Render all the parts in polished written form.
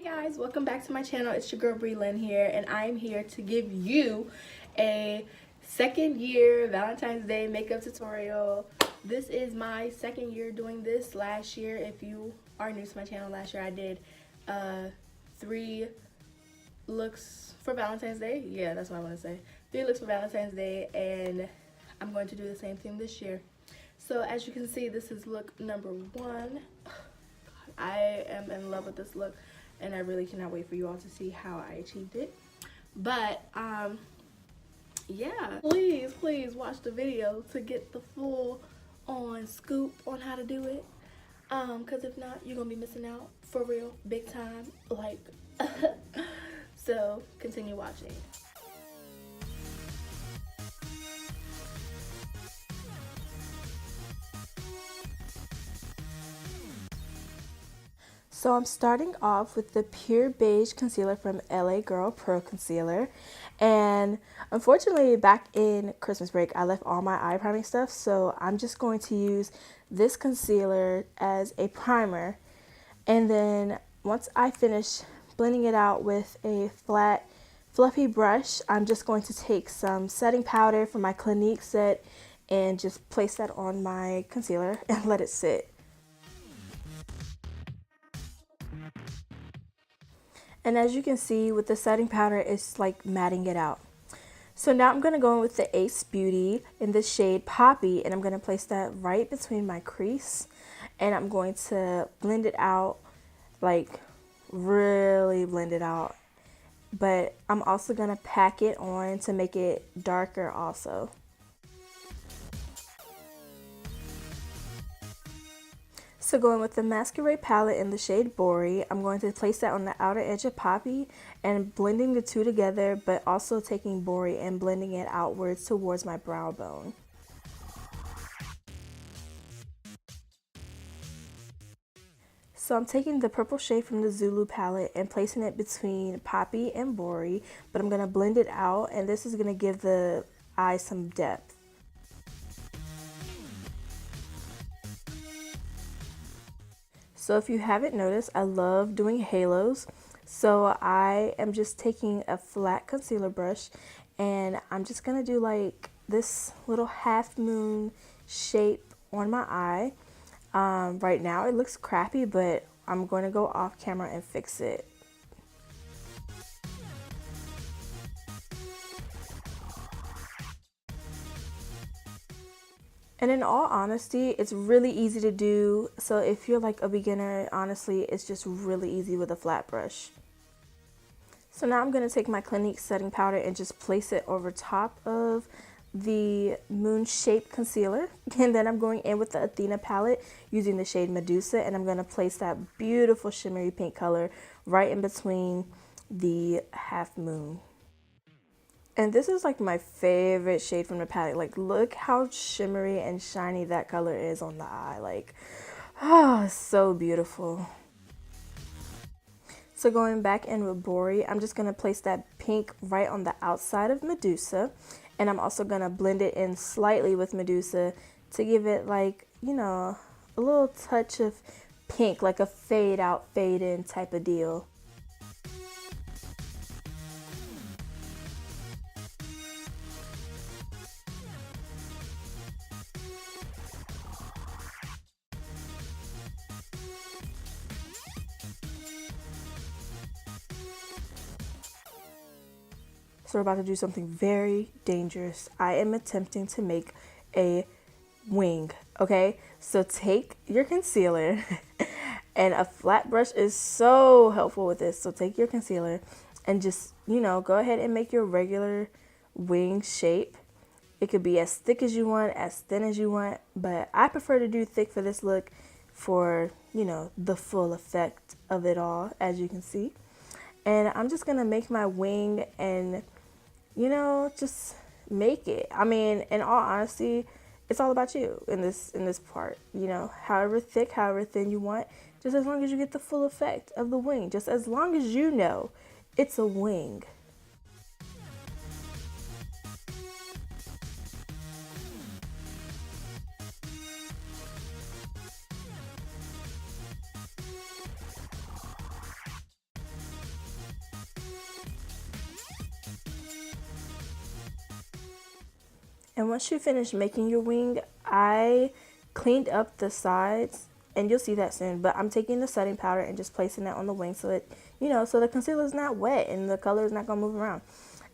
Guys, welcome back to my channel. It's your girl Bri Lynn here, and I'm here to give you a second year Valentine's Day makeup tutorial. This is my second year doing this. Last year, if you are new to my channel, last year I did 3 looks for Valentine's Day. Yeah, that's what I want to say. 3 looks for Valentine's Day, and I'm going to do the same thing this year. So as you can see, this is look number 1. I am in love with this look, and I really cannot wait for you all to see how I achieved it. But yeah, please watch the video to get the full on scoop on how to do it, because if not, you're gonna be missing out for real, big time, like so continue watching. So I'm starting off with the Pure Beige Concealer from LA Girl Pro Concealer. And unfortunately, back in Christmas break, I left all my eye priming stuff. So I'm just going to use this concealer as a primer. And then once I finish blending it out with a flat, fluffy brush, I'm just going to take some setting powder from my Clinique set and just place that on my concealer and let it sit. And as you can see with the setting powder, it's like matting it out. So now I'm going to go in with the Ace Beauty in the shade Poppy, and I'm going to place that right between my crease. And I'm going to blend it out, like really blend it out. But I'm also going to pack it on to make it darker also. So going with the Masquerade palette in the shade Bori, I'm going to place that on the outer edge of Poppy and blending the two together, but also taking Bori and blending it outwards towards my brow bone. So I'm taking the purple shade from the Zulu palette and placing it between Poppy and Bori, but I'm going to blend it out, and this is going to give the eye some depth. So if you haven't noticed, I love doing halos. So I am just taking a flat concealer brush and I'm just going to do like this little half moon shape on my eye. Right now it looks crappy, but I'm going to go off camera and fix it. And in all honesty, it's really easy to do. So if you're like a beginner, honestly, it's just really easy with a flat brush. So now I'm going to take my Clinique setting powder and just place it over top of the moon shaped concealer. And then I'm going in with the Athena palette using the shade Medusa, and I'm going to place that beautiful shimmery pink color right in between the half moon. And this is like my favorite shade from the palette. Like, look how shimmery and shiny that color is on the eye. Like, oh, so beautiful. So going back in with Bori, I'm just going to place that pink right on the outside of Medusa. And I'm also going to blend it in slightly with Medusa to give it like, you know, a little touch of pink, like a fade out, fade in type of deal. So we're about to do something very dangerous. I am attempting to make a wing, okay? So take your concealer, and a flat brush is so helpful with this. So take your concealer and just, you know, go ahead and make your regular wing shape. It could be as thick as you want, as thin as you want, but I prefer to do thick for this look for, you know, the full effect of it all, as you can see. And I'm just gonna make my wing and, you know, just make it. I mean, in all honesty, it's all about you in this part. You know, however thick, however thin you want, just as long as you get the full effect of the wing, just as long as you know it's a wing. And once you finish making your wing, I cleaned up the sides, and you'll see that soon, but I'm taking the setting powder and just placing that on the wing so it, so the concealer is not wet and the color is not going to move around.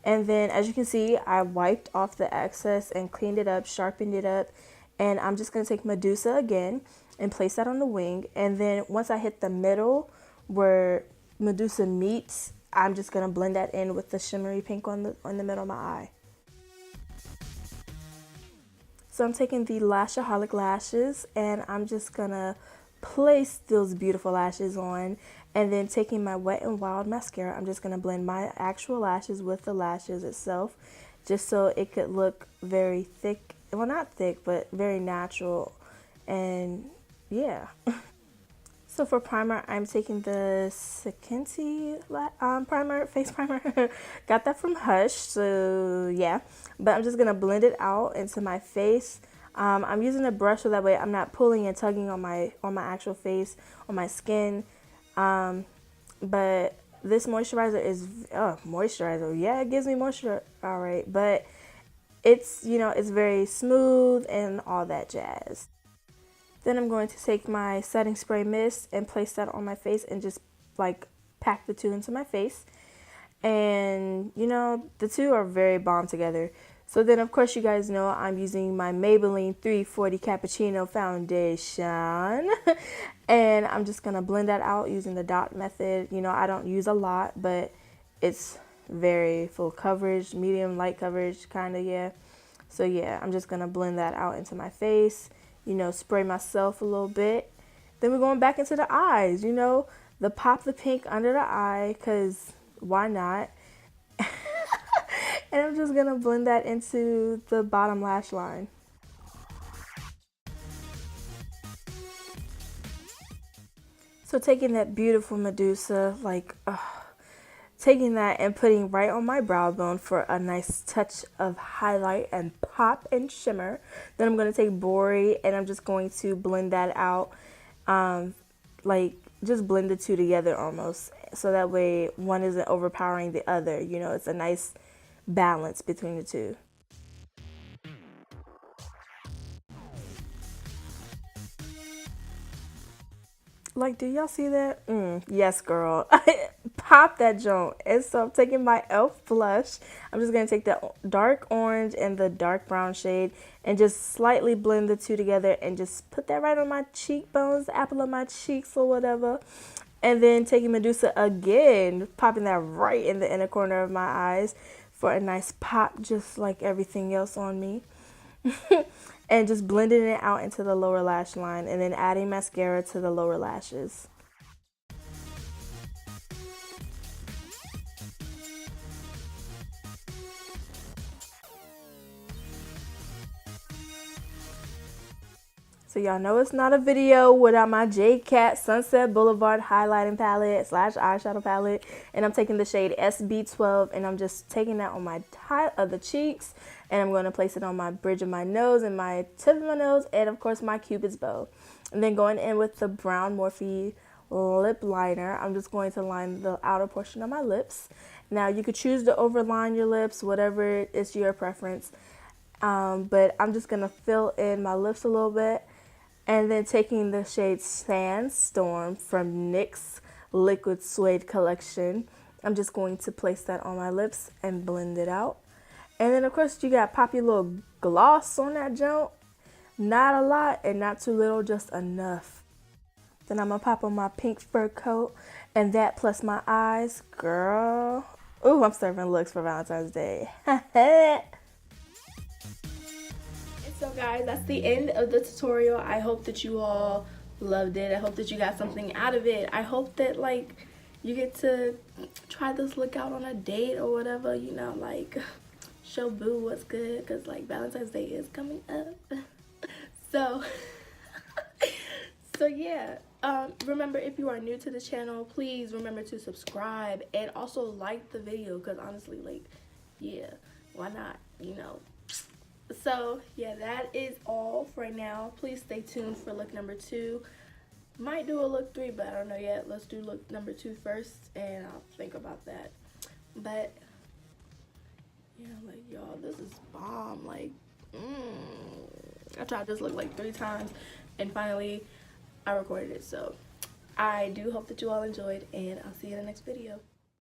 And then as you can see, I wiped off the excess and cleaned it up, sharpened it up, and I'm just going to take Medusa again and place that on the wing. And then once I hit the middle where Medusa meets, I'm just going to blend that in with the shimmery pink on the middle of my eye. So I'm taking the Lashaholic lashes and I'm just gonna place those beautiful lashes on, and then taking my Wet n Wild mascara, I'm just gonna blend my actual lashes with the lashes itself, just so it could look very thick, well not thick, but very natural, and yeah. So for primer, I'm taking the Santèe primer, face primer. Got that from Hush, so yeah. But I'm just going to blend it out into my face. I'm using a brush so that way I'm not pulling and tugging on my actual face, on my skin. But this moisturizer is, moisturizer, yeah, it gives me moisture, all right. But it's, it's very smooth and all that jazz. Then I'm going to take my setting spray mist and place that on my face and just like pack the two into my face. And the two are very bomb together. So then of course you guys know I'm using my Maybelline 340 Cappuccino foundation. And I'm just going to blend that out using the dot method. I don't use a lot, but it's very full coverage, medium light coverage kind of, yeah. So yeah, I'm just going to blend that out into my face. Spray myself a little bit. Then we're going back into the eyes, the pop the pink under the eye, because why not? And I'm just going to blend that into the bottom lash line. So taking that beautiful Medusa, taking that and putting right on my brow bone for a nice touch of highlight and pop and shimmer. Then I'm going to take Bori and I'm just going to blend that out, just blend the two together almost, so that way one isn't overpowering the other. It's a nice balance between the two. Do y'all see that? Yes, girl. Pop that joint. And so I'm taking my e.l.f. blush. I'm just going to take the dark orange and the dark brown shade and just slightly blend the two together and just put that right on my cheekbones, the apple of my cheeks or whatever. And then taking Medusa again, popping that right in the inner corner of my eyes for a nice pop, just like everything else on me. And just blending it out into the lower lash line, and then adding mascara to the lower lashes. So y'all know it's not a video without my J.Cat Sunset Boulevard highlighting palette / eyeshadow palette. And I'm taking the shade SB12 and I'm just taking that on my top of the cheeks. And I'm going to place it on my bridge of my nose and my tip of my nose and of course my cupid's bow. And then going in with the brown Morphe lip liner, I'm just going to line the outer portion of my lips. Now you could choose to overline your lips, whatever is your preference. But I'm just going to fill in my lips a little bit. And then taking the shade Sandstorm from NYX's Liquid Suede collection, I'm just going to place that on my lips and blend it out. And then of course you got pop your little gloss on that joint. Not a lot and not too little, just enough. Then I'm gonna pop on my pink fur coat, and that plus my eyes, girl. Ooh, I'm serving looks for Valentine's Day. So guys, that's the end of the tutorial. I hope that you all loved it. I hope that you got something out of it. I hope that you get to try this look out on a date or whatever, show boo what's good, because Valentine's Day is coming up. So yeah, remember, if you are new to the channel, please remember to subscribe and also like the video, because honestly, yeah, why not, So yeah, that is all for right now. Please stay tuned for look number 2. Might do a look 3, but I don't know yet. Let's do look number 2 first, and I'll think about that. But yeah, y'all, this is bomb. I tried this look like 3 times and finally I recorded it. So I do hope that you all enjoyed, and I'll see you in the next video.